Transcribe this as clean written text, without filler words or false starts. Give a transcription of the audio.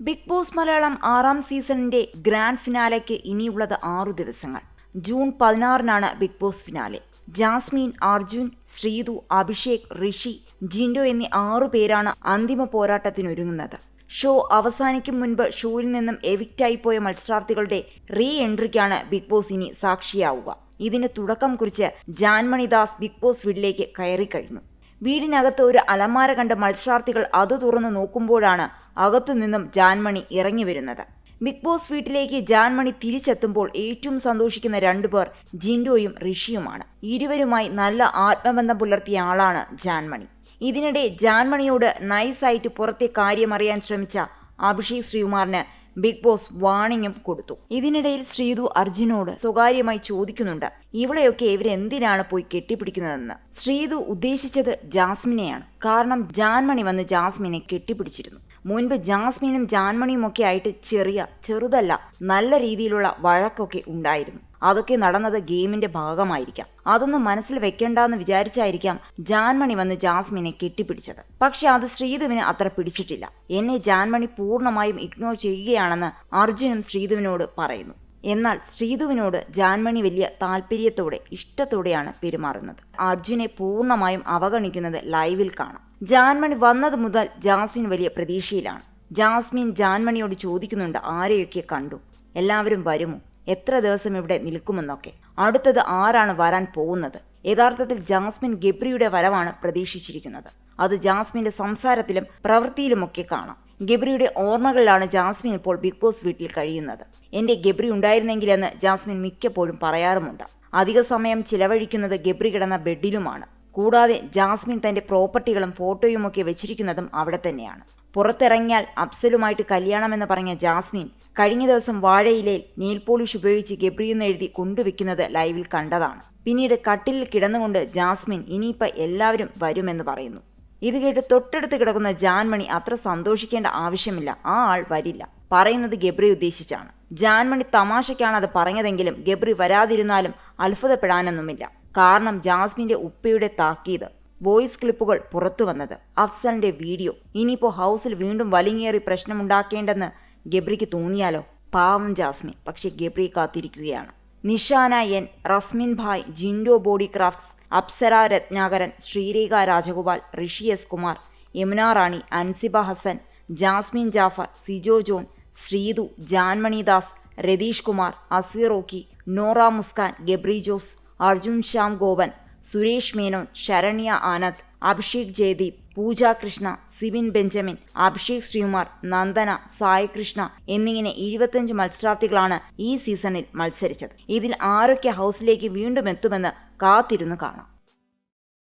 Big boss Malayalam 6ാം സീസണിന്റെ grand ഫിനാലെക്ക് ഇനിയുള്ളത് 6 ദിവസങ്ങൾ. ജൂൺ 16-നാണ് Bigg Boss finale. Jasmin, Arjun, Sreethu, Abhishek, Rishi, Jinto എന്നീ 6 പേരാണ് അന്തിമ പോരാട്ടത്തിനൊരുങ്ങുന്നത്. ഷോ അവസാനിക്കും മുൻപ് ഷോയിൽ നിന്നും എവിക്റ്റായിപ്പോയ മത്സരാർത്ഥികളുടെ റീ എൻട്രിക്കാണ് ബിഗ് ബോസ് ഇനി സാക്ഷിയാവുക. ഇതിന് തുടക്കം കുറിച്ച് ജാൻമണിദാസ് ബിഗ് ബോസ് വീട്ടിലേക്ക് കയറിക്കഴിഞ്ഞു. വീടിനകത്ത് ഒരു അലമാര കണ്ട മത്സരാർത്ഥികൾ അത് തുറന്നു നോക്കുമ്പോഴാണ് അകത്തു നിന്നും ജാൻമണി ഇറങ്ങി വരുന്നത്. ബിഗ് ബോസ് വീട്ടിലേക്ക് ജാൻമണി തിരിച്ചെത്തുമ്പോൾ ഏറ്റവും സന്തോഷിക്കുന്ന 2 പേർ ജിൻഡോയും ഋഷിയുമാണ്. ഇരുവരുമായി നല്ല ആത്മബന്ധം പുലർത്തിയ ആളാണ് ജാൻമണി. ഇതിനിടെ ജാൻമണിയോട് നൈസായിട്ട് പുറത്തെ കാര്യമറിയാൻ ശ്രമിച്ച അഭിഷേക് ശ്രീകുമാറിന് ബിഗ് ബോസ് വാണിംഗും കൊടുത്തു. ഇതിനിടയിൽ ശ്രീതു അർജുനോട് സ്വകാര്യമായി ചോദിക്കുന്നുണ്ട്, ഇവിടെയൊക്കെ ഇവരെന്തിനാണ് പോയി കെട്ടിപ്പിടിക്കുന്നതെന്ന്. ശ്രീതു ഉദ്ദേശിച്ചത് ജാസ്മിനെയാണ്. കാരണം ജാൻമണി വന്ന് ജാസ്മിനെ കെട്ടിപ്പിടിച്ചിരുന്നു. മുൻപ് ജാസ്മിനും ജാൻമണിയും ഒക്കെ ആയിട്ട് ചെറുതല്ല നല്ല രീതിയിലുള്ള വഴക്കൊക്കെ ഉണ്ടായിരുന്നു. അതൊക്കെ നടന്നത് ഗെയിമിന്റെ ഭാഗമായിരിക്കാം. അതൊന്നും മനസ്സിൽ വെക്കേണ്ടെന്ന് വിചാരിച്ചായിരിക്കാം ജാൻമണി വന്ന് ജാസ്മിനെ കെട്ടിപ്പിടിച്ചത്. പക്ഷെ അത് ശ്രീതുവിന് അത്ര പിടിച്ചിട്ടില്ല. എന്നെ ജാൻമണി പൂർണ്ണമായും ഇഗ്നോർ ചെയ്യുകയാണെന്ന് അർജുനും ശ്രീതുവിനോട് പറയുന്നു. എന്നാൽ ശ്രീതുവിനോട് ജാൻമണി വലിയ താല്പര്യത്തോടെ ഇഷ്ടത്തോടെയാണ് പെരുമാറുന്നത്. അർജുനെ പൂർണ്ണമായും അവഗണിക്കുന്നത് ലൈവിൽ കാണാം. ജാൻമണി വന്നത് മുതൽ ജാസ്മിൻ വലിയ പ്രതീക്ഷയിലാണ്. ജാസ്മിൻ ജാൻമണിയോട് ചോദിക്കുന്നുണ്ട്, ആരെയൊക്കെ കണ്ടു, എല്ലാവരും വരുമോ, എത്ര ദിവസം ഇവിടെ നിൽക്കുമെന്നൊക്കെ. അടുത്തത് ആരാണ് വരാൻ പോകുന്നത്? യഥാർത്ഥത്തിൽ ജാസ്മിൻ ഗബ്രിയുടെ വരവാണ് പ്രതീക്ഷിച്ചിരിക്കുന്നത്. അത് ജാസ്മിന്റെ സംസാരത്തിലും പ്രവൃത്തിയിലുമൊക്കെ കാണാം. ഗബ്രിയുടെ ഓർമ്മകളിലാണ് ജാസ്മിൻ ഇപ്പോൾ ബിഗ് ബോസ് വീട്ടിൽ കഴിയുന്നത്. എന്റെ ഗബ്രി ഉണ്ടായിരുന്നെങ്കിലെന്ന് ജാസ്മിൻ മിക്കപ്പോഴും പറയാറുമുണ്ട്. അധിക സമയം ചിലവഴിക്കുന്നത് ഗബ്രി കിടന്ന ബെഡിലുമാണ്. കൂടാതെ ജാസ്മിൻ തന്റെ പ്രോപ്പർട്ടികളും ഫോട്ടോയുമൊക്കെ വെച്ചിരിക്കുന്നതും അവിടെ തന്നെയാണ്. പുറത്തിറങ്ങിയാൽ അഫ്സലുമായിട്ട് കല്യാണമെന്ന് പറഞ്ഞ ജാസ്മിൻ കഴിഞ്ഞ ദിവസം വാഴയിലയിൽ നെയിൽ പോളിഷ് ഉപയോഗിച്ച് ഗബ്രിയെന്ന് എഴുതി കൊണ്ടുവെക്കുന്നത് ലൈവിൽ കണ്ടതാണ്. പിന്നീട് കട്ടിലിൽ കിടന്നുകൊണ്ട് ജാസ്മിൻ ഇനിയിപ്പോൾ എല്ലാവരും വരുമെന്ന് പറയുന്നു. ഇത് കേട്ട് തൊട്ടടുത്ത് കിടക്കുന്ന ജാൻമണി അത്ര സന്തോഷിക്കേണ്ട ആവശ്യമില്ല, ആ ആൾ വരില്ല. പറയുന്നത് ഗബ്രി ഉദ്ദേശിച്ചാണ്. ജാൻമണി തമാശയ്ക്കാണ് അത് പറഞ്ഞതെങ്കിലും ഗബ്രി വരാതിരുന്നാലും അത്ഭുതപ്പെടാനൊന്നുമില്ല. കാരണം ജാസ്മിന്റെ ഉപ്പയുടെ താക്കീത്, വോയിസ് ക്ലിപ്പുകൾ പുറത്തു വന്നത്, അഫ്സലിന്റെ വീഡിയോ. ഇനിയിപ്പോൾ ഹൗസിൽ വീണ്ടും വലിങ്ങേറി പ്രശ്നമുണ്ടാക്കേണ്ടെന്ന് ഗബ്രിക്ക് തോന്നിയാലോ? പാവം ജാസ്മിൻ. പക്ഷെ ഗബ്രി കാത്തിരിക്കുകയാണ്. Nishana N, Rasmin Bhai, Jinto body crafts, Apsara Rathnakaran, Sreerekha Rajagopal, Rishi S Kumar, Yamuna Rani, Ansiba Hassan, Jasmin Jaffar, Sijo John, Sreethu, Janmoni Das, Ratheesh Kumar, Azeer Okki, Nora Muskan, Gabri Jose, Arjun Shyam Gopan, Suresh Menon, Saranya Anand, Abhishek Jayadeep, Pooja Krishna, Sibin Benjamin, Abhishek Sreekumar, Nandana, Sai Krishna എന്നിങ്ങനെ 25 മത്സരാർത്ഥികളാണ് ഈ സീസണിൽ മത്സരിച്ചത്. ഇതിൽ ആരൊക്കെ ഹൗസിലേക്ക് വീണ്ടും എത്തുമെന്ന് കാത്തിരുന്ന് കാണാം.